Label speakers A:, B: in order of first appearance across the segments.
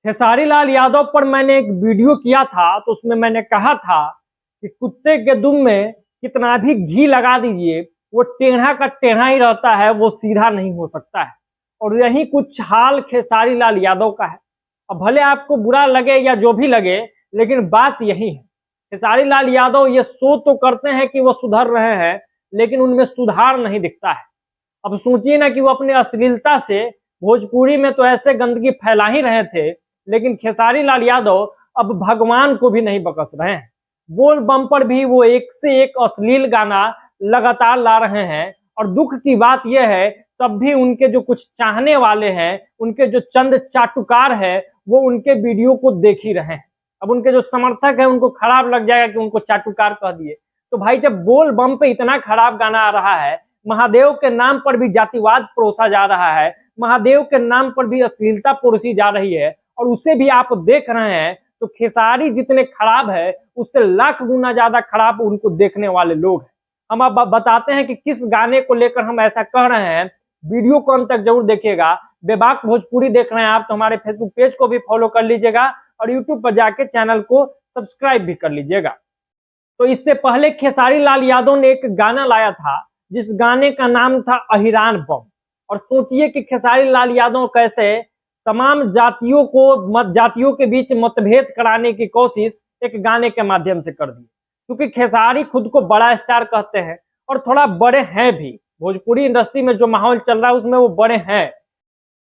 A: खेसारी लाल यादव पर मैंने एक वीडियो किया था, तो उसमें मैंने कहा था कि कुत्ते के दुम में कितना भी घी लगा दीजिए, वो टेढ़ा का टेढ़ा ही रहता है, वो सीधा नहीं हो सकता है। और यही कुछ हाल खेसारी लाल यादव का है। अब भले आपको बुरा लगे या जो भी लगे, लेकिन बात यही है। खेसारी लाल यादव ये शो तो करते हैं कि वो सुधर रहे हैं, लेकिन उनमें सुधार नहीं दिखता है। अब सोचिए ना कि वो अपने अश्लीलता से भोजपुरी में तो ऐसे गंदगी फैला ही रहे थे, लेकिन खेसारी लाल यादव अब भगवान को भी नहीं बकस रहे हैं। बोल बम पर भी वो एक से एक अश्लील गाना लगातार ला रहे हैं। और दुख की बात यह है, तब भी उनके जो कुछ चाहने वाले हैं, उनके जो चंद चाटुकार है, वो उनके वीडियो को देख ही रहे हैं। अब उनके जो समर्थक है उनको खराब लग जाएगा कि उनको चाटुकार कह दिए। तो भाई, जब बोल बम पे इतना खराब गाना आ रहा है, महादेव के नाम पर भी जातिवाद परोसा जा रहा है, महादेव के नाम पर भी अश्लीलता परोसी जा रही है, और उसे भी आप देख रहे हैं, तो खेसारी जितने खराब है उससे लाख गुना ज्यादा खराब उनको देखने वाले लोग हैं। हम अब बताते हैं कि किस गाने को लेकर हम ऐसा कह रहे हैं। वीडियो को अंत तक जरूर देखिएगा। बेबाक भोजपुरी देख रहे हैं आप तो हमारे फेसबुक पेज को भी फॉलो कर लीजिएगा और यूट्यूब पर जाके चैनल को सब्सक्राइब भी कर लीजिएगा। तो इससे पहले खेसारी लाल यादव ने एक गाना लाया था, जिस गाने का नाम था अहिरान बम। और सोचिए कि खेसारी लाल यादव कैसे तमाम जातियों के बीच मतभेद कराने की कोशिश एक गाने के माध्यम से कर दी। क्योंकि खेसारी खुद को बड़ा स्टार कहते हैं और थोड़ा बड़े हैं भी। भोजपुरी इंडस्ट्री में जो माहौल चल रहा है उसमें वो बड़े हैं।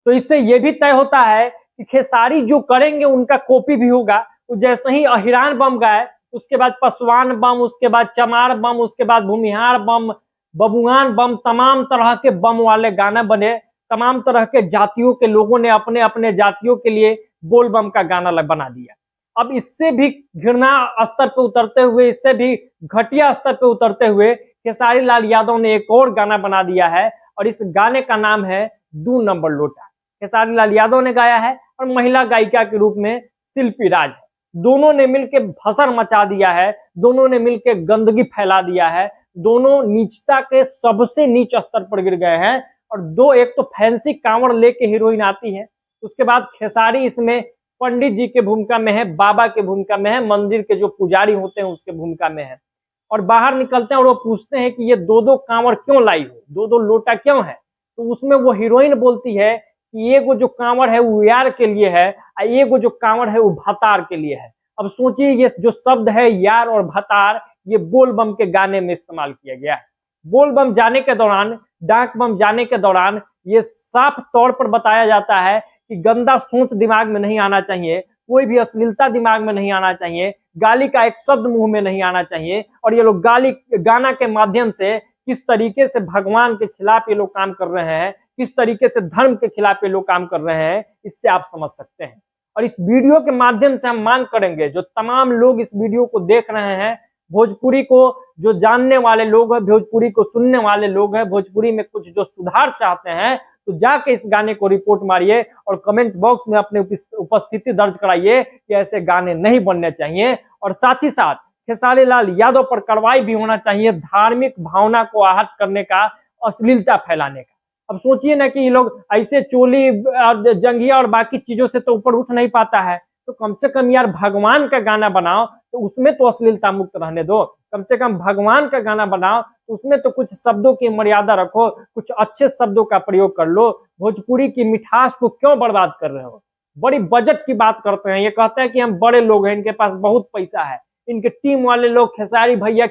A: तो इससे ये भी तय होता है कि खेसारी जो करेंगे उनका कॉपी भी होगा। तो जैसे ही अहिरान बम गाए, उसके बाद पसवान बम, उसके बाद चमार बम, उसके बाद भूमिहार बम, बबुआन बम, तमाम तरह के बम वाले गाना बने। तमाम तरह के जातियों के लोगों ने अपने अपने जातियों के लिए बोल बम का गाना बना दिया। अब इससे भी घृणा स्तर पे उतरते हुए, इससे भी घटिया स्तर पे उतरते हुए खेसारी लाल यादव ने एक और गाना बना दिया है, और इस गाने का नाम है 2 नंबर लोटा। खेसारी लाल यादव ने गाया है और महिला गायिका के रूप में शिल्पी राज है। दोनों ने मिलकर भसड़ मचा दिया है, दोनों ने मिलकर गंदगी फैला दिया है, दोनों नीचता के सबसे नीच स्तर पर गिर गए हैं। और दो, एक तो फैंसी कांवड़ लेके हीरोइन आती है, उसके बाद खेसारी इसमें पंडित जी के भूमिका में है, बाबा के भूमिका में है, मंदिर के जो पुजारी होते हैं उसके भूमिका में है। और बाहर निकलते हैं और वो पूछते हैं कि ये 2-2 कांवड़ क्यों लाई हो, 2-2 लोटा क्यों है। तो उसमें वो हीरोइन बोलती है कि ये जो कांवड़ है वो यार के लिए है, और ये जो कांवड़ है वो भतार के लिए है। अब सोचिए, ये जो शब्द है यार और भतार, ये बोल बम के गाने में इस्तेमाल किया गया है। बोल बम जाने के दौरान, डाक बम जाने के दौरान ये साफ तौर पर बताया जाता है कि गंदा सोच दिमाग में नहीं आना चाहिए, कोई भी अश्लीलता दिमाग में नहीं आना चाहिए, गाली का एक शब्द मुंह में नहीं आना चाहिए। और ये लोग गाना के माध्यम से किस तरीके से भगवान के खिलाफ ये लोग काम कर रहे हैं, किस तरीके से धर्म के खिलाफ ये लोग काम कर रहे हैं, इससे आप समझ सकते हैं। और इस वीडियो के माध्यम से हम मांग करेंगे, जो तमाम लोग इस वीडियो को देख रहे हैं, भोजपुरी को जो जानने वाले लोग हैं, भोजपुरी को सुनने वाले लोग हैं, भोजपुरी में कुछ जो सुधार चाहते हैं, तो जाके इस गाने को रिपोर्ट मारिए और कमेंट बॉक्स में अपने उपस्थिति दर्ज कराइए कि ऐसे गाने नहीं बनने चाहिए। और साथ ही साथ खेसारी लाल यादव पर कार्रवाई भी होना चाहिए, धार्मिक भावना को आहत करने का, अश्लीलता फैलाने का। अब सोचिए ना कि ये लोग ऐसे चोली, जंघिया और बाकी चीजों से तो ऊपर उठ नहीं पाता है, तो कम से कम यार भगवान का गाना बनाओ, तो उसमें तो अश्लीलता मुक्त रहने दो। कम से कम भगवान का गाना बनाओ तो उसमें तो कुछ शब्दों की मर्यादा रखो, कुछ अच्छे शब्दों का प्रयोग कर लो। भोजपुरी की मिठास को क्यों बर्बाद कर रहे हो। बड़ी बजट की बात करते हैं, ये कहते हैं कि हम बड़े लोग हैं, इनके पास बहुत पैसा है। इनके टीम वाले लोग खेसारी भैया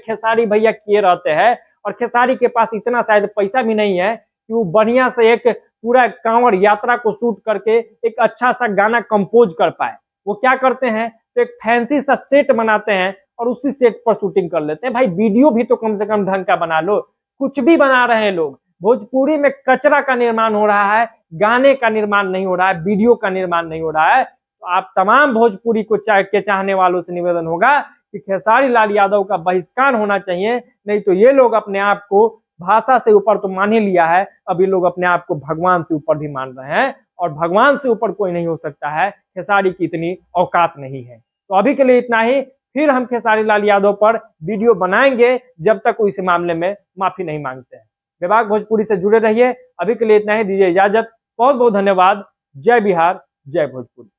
A: किए रहते हैं, और खेसारी के पास इतना शायद पैसा भी नहीं है कि वो बढ़िया से एक पूरा कांवड़ यात्रा को शूट करके एक अच्छा सा गाना कंपोज कर पाए। वो क्या करते हैं, तो एक फैंसी सा सेट बनाते हैं और उसी सेट पर शूटिंग कर लेते हैं। भाई, वीडियो भी तो कम से कम ढंग का बना लो। कुछ भी बना रहे हैं लोग। भोजपुरी में कचरा का निर्माण हो रहा है, गाने का निर्माण नहीं हो रहा है, वीडियो का निर्माण नहीं हो रहा है। तो आप तमाम भोजपुरी को चाहने वालों से निवेदन होगा कि खेसारी लाल यादव का बहिष्कार होना चाहिए। नहीं तो ये लोग अपने आप को भाषा से ऊपर तो मान ही लिया है, अब ये लोग अपने आप को भगवान से ऊपर भी मान रहे हैं, और भगवान से ऊपर कोई नहीं हो सकता है। खेसारी की इतनी औकात नहीं है। तो अभी के लिए इतना ही। फिर हम खेसारी लाल यादव पर वीडियो बनाएंगे जब तक वो इस मामले में माफी नहीं मांगते हैं। बेबाक भोजपुरी से जुड़े रहिए। अभी के लिए इतना ही, दीजिए इजाजत। बहुत बहुत धन्यवाद। जय बिहार, जय भोजपुरी।